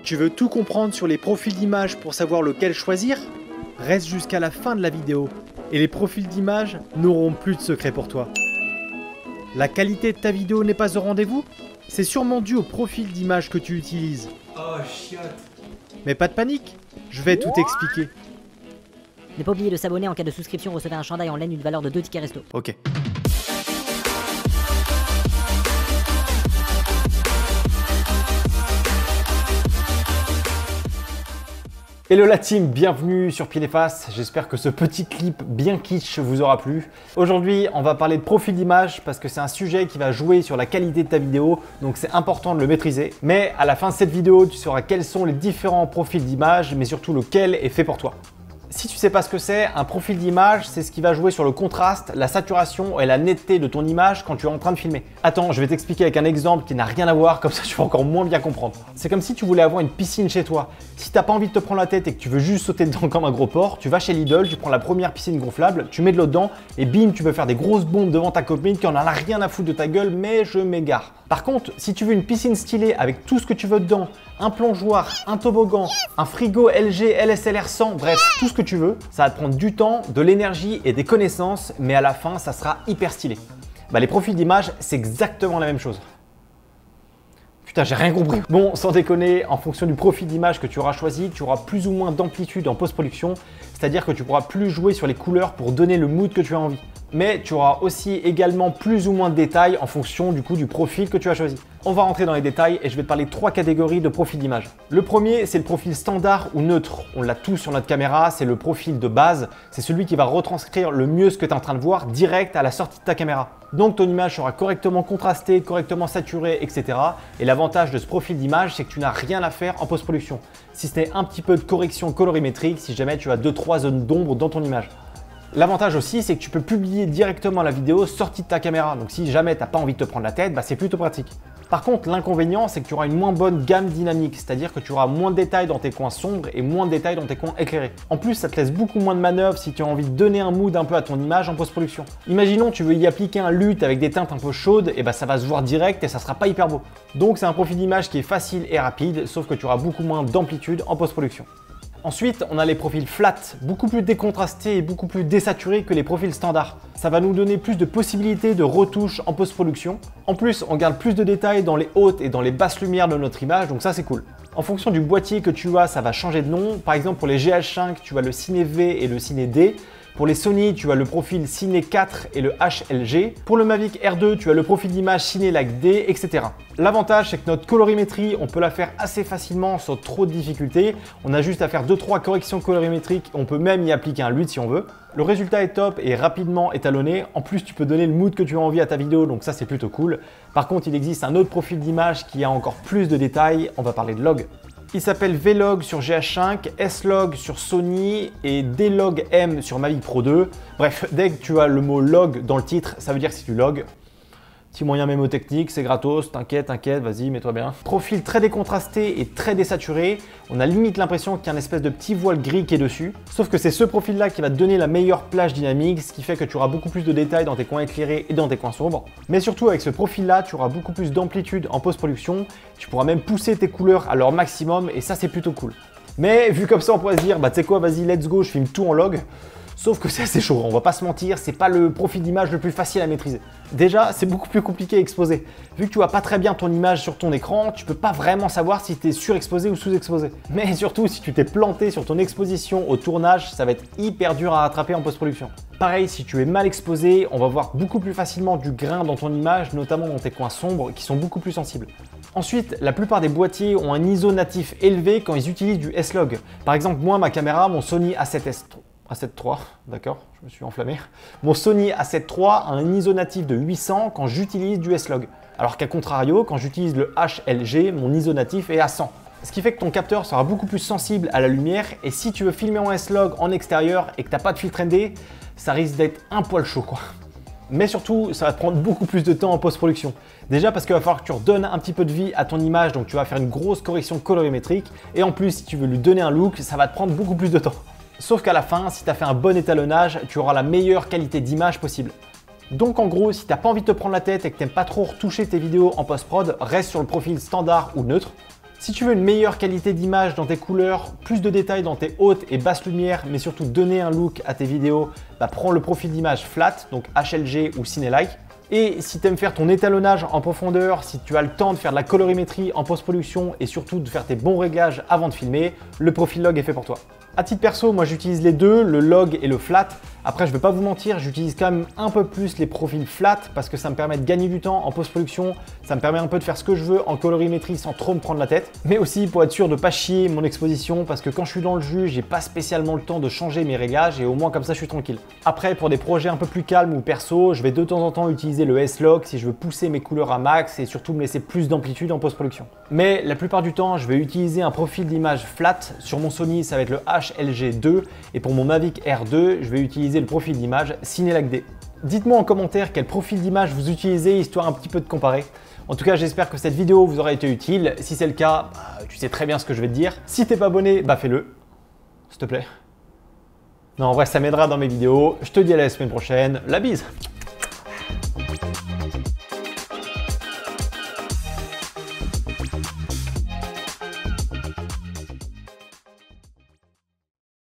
Tu veux tout comprendre sur les profils d'images pour savoir lequel choisir? Reste jusqu'à la fin de la vidéo et les profils d'images n'auront plus de secret pour toi. La qualité de ta vidéo n'est pas au rendez-vous? C'est sûrement dû au profil d'image que tu utilises. Oh, chiotte. Mais pas de panique, je vais tout expliquer. Ne pas oublier de s'abonner en cas de souscription, recevez un chandail en laine d'une valeur de 2 tickets resto. Ok. Hello la team, bienvenue sur Pied et Face. J'espère que ce petit clip bien kitsch vous aura plu. Aujourd'hui, on va parler de profil d'image parce que c'est un sujet qui va jouer sur la qualité de ta vidéo, donc c'est important de le maîtriser. Mais à la fin de cette vidéo, tu sauras quels sont les différents profils d'image, mais surtout lequel est fait pour toi. Si tu sais pas ce que c'est, un profil d'image, c'est ce qui va jouer sur le contraste, la saturation et la netteté de ton image quand tu es en train de filmer. Attends, je vais t'expliquer avec un exemple qui n'a rien à voir, comme ça tu vas encore moins bien comprendre. C'est comme si tu voulais avoir une piscine chez toi. Si t'as pas envie de te prendre la tête et que tu veux juste sauter dedans comme un gros porc, tu vas chez Lidl, tu prends la première piscine gonflable, tu mets de l'eau dedans et bim, tu peux faire des grosses bombes devant ta copine qui en a rien à foutre de ta gueule, mais je m'égare. Par contre, si tu veux une piscine stylée avec tout ce que tu veux dedans, un plongeoir, un toboggan, un frigo LG LSLR 100, bref, tout ce que tu veux, ça va te prendre du temps, de l'énergie et des connaissances, mais à la fin, ça sera hyper stylé. Les profils d'image, c'est exactement la même chose. Putain, j'ai rien compris. Bon, sans déconner, en fonction du profil d'image que tu auras choisi, tu auras plus ou moins d'amplitude en post-production, c'est-à-dire que tu pourras plus jouer sur les couleurs pour donner le mood que tu as envie. Mais tu auras aussi également plus ou moins de détails en fonction du profil que tu as choisi. On va rentrer dans les détails et je vais te parler de 3 catégories de profils d'image. Le premier, c'est le profil standard ou neutre. On l'a tous sur notre caméra, c'est le profil de base. C'est celui qui va retranscrire le mieux ce que tu es en train de voir direct à la sortie de ta caméra. Donc ton image sera correctement contrastée, correctement saturée, etc. Et l'avantage de ce profil d'image, c'est que tu n'as rien à faire en post-production. Si ce n'est un petit peu de correction colorimétrique, si jamais tu as 2-3 zones d'ombre dans ton image. L'avantage aussi, c'est que tu peux publier directement la vidéo sortie de ta caméra. Donc si jamais tu n'as pas envie de te prendre la tête, c'est plutôt pratique. Par contre, l'inconvénient, c'est que tu auras une moins bonne gamme dynamique, c'est-à-dire que tu auras moins de détails dans tes coins sombres et moins de détails dans tes coins éclairés. En plus, ça te laisse beaucoup moins de manœuvre si tu as envie de donner un mood un peu à ton image en post-production. Imaginons tu veux y appliquer un luth avec des teintes un peu chaudes, et ça va se voir direct et ça sera pas hyper beau. Donc c'est un profil d'image qui est facile et rapide, sauf que tu auras beaucoup moins d'amplitude en post-production. Ensuite, on a les profils flat, beaucoup plus décontrastés et beaucoup plus désaturés que les profils standards. Ça va nous donner plus de possibilités de retouches en post-production. En plus, on garde plus de détails dans les hautes et dans les basses lumières de notre image, donc ça c'est cool. En fonction du boîtier que tu as, ça va changer de nom. Par exemple, pour les GH5, tu as le Cine V et le Cine D. Pour les Sony, tu as le profil Cine 4 et le HLG. Pour le Mavic R2, tu as le profil d'image Cine-Lag D, etc. L'avantage, c'est que notre colorimétrie, on peut la faire assez facilement sans trop de difficultés. On a juste à faire 2-3 corrections colorimétriques. On peut même y appliquer un luth si on veut. Le résultat est top et rapidement étalonné. En plus, tu peux donner le mood que tu as envie à ta vidéo, donc ça, c'est plutôt cool. Par contre, il existe un autre profil d'image qui a encore plus de détails. On va parler de log. Il s'appelle V-Log sur GH5, S-Log sur Sony et D-Log M sur Mavic Pro 2. Bref, dès que tu as le mot log dans le titre, ça veut dire que c'est du log. Petit moyen mémotechnique, c'est gratos, t'inquiète, vas-y, mets-toi bien. Profil très décontrasté et très désaturé. On a limite l'impression qu'il y a une espèce de petit voile gris qui est dessus. Sauf que c'est ce profil-là qui va te donner la meilleure plage dynamique, ce qui fait que tu auras beaucoup plus de détails dans tes coins éclairés et dans tes coins sombres. Mais surtout, avec ce profil-là, tu auras beaucoup plus d'amplitude en post-production. Tu pourras même pousser tes couleurs à leur maximum et ça, c'est plutôt cool. Mais vu comme ça, on pourrait se dire, tu sais quoi, vas-y, let's go, je filme tout en log. Sauf que c'est assez chaud, on va pas se mentir, c'est pas le profil d'image le plus facile à maîtriser. Déjà, c'est beaucoup plus compliqué à exposer. Vu que tu vois pas très bien ton image sur ton écran, tu peux pas vraiment savoir si tu es surexposé ou sous-exposé. Mais surtout, si tu t'es planté sur ton exposition au tournage, ça va être hyper dur à rattraper en post-production. Pareil, si tu es mal exposé, on va voir beaucoup plus facilement du grain dans ton image, notamment dans tes coins sombres qui sont beaucoup plus sensibles. Ensuite, la plupart des boîtiers ont un ISO natif élevé quand ils utilisent du S-Log. Par exemple, moi, ma caméra, mon Sony A7S III, d'accord, je me suis enflammé. Mon Sony A7 III a un ISO natif de 800 quand j'utilise du S-Log. Alors qu'à contrario, quand j'utilise le HLG, mon ISO natif est à 100. Ce qui fait que ton capteur sera beaucoup plus sensible à la lumière et si tu veux filmer en S-Log en extérieur et que tu n'as pas de filtre ND, ça risque d'être un poil chaud quoi. Mais surtout, ça va te prendre beaucoup plus de temps en post-production. Déjà parce qu'il va falloir que tu redonnes un petit peu de vie à ton image, donc tu vas faire une grosse correction colorimétrique. Et en plus, si tu veux lui donner un look, ça va te prendre beaucoup plus de temps. Sauf qu'à la fin, si tu as fait un bon étalonnage, tu auras la meilleure qualité d'image possible. Donc en gros, si tu n'as pas envie de te prendre la tête et que tu n'aimes pas trop retoucher tes vidéos en post-prod, reste sur le profil standard ou neutre. Si tu veux une meilleure qualité d'image dans tes couleurs, plus de détails dans tes hautes et basses lumières, mais surtout donner un look à tes vidéos, prends le profil d'image flat, donc HLG ou Cinelike. Et si tu aimes faire ton étalonnage en profondeur, si tu as le temps de faire de la colorimétrie en post-production et surtout de faire tes bons réglages avant de filmer, le profil log est fait pour toi. À titre perso, moi j'utilise les deux, le log et le flat. Après, je vais pas vous mentir, j'utilise quand même un peu plus les profils flat parce que ça me permet de gagner du temps en post-production, ça me permet un peu de faire ce que je veux en colorimétrie sans trop me prendre la tête, mais aussi pour être sûr de pas chier mon exposition parce que quand je suis dans le jus, j'ai pas spécialement le temps de changer mes réglages et au moins comme ça je suis tranquille. Après, pour des projets un peu plus calmes ou perso, je vais de temps en temps utiliser le S-Log si je veux pousser mes couleurs à max et surtout me laisser plus d'amplitude en post-production. Mais la plupart du temps, je vais utiliser un profil d'image flat. Sur mon Sony, ça va être le HLG2 et pour mon Mavic R2, je vais utiliser le profil d'image Cinelike D. Dites-moi en commentaire quel profil d'image vous utilisez, histoire un petit peu de comparer. En tout cas, j'espère que cette vidéo vous aura été utile. Si c'est le cas, tu sais très bien ce que je vais te dire. Si t'es pas abonné, fais-le, s'il te plaît. Non, en vrai, ça m'aidera dans mes vidéos. Je te dis à la semaine prochaine. La bise!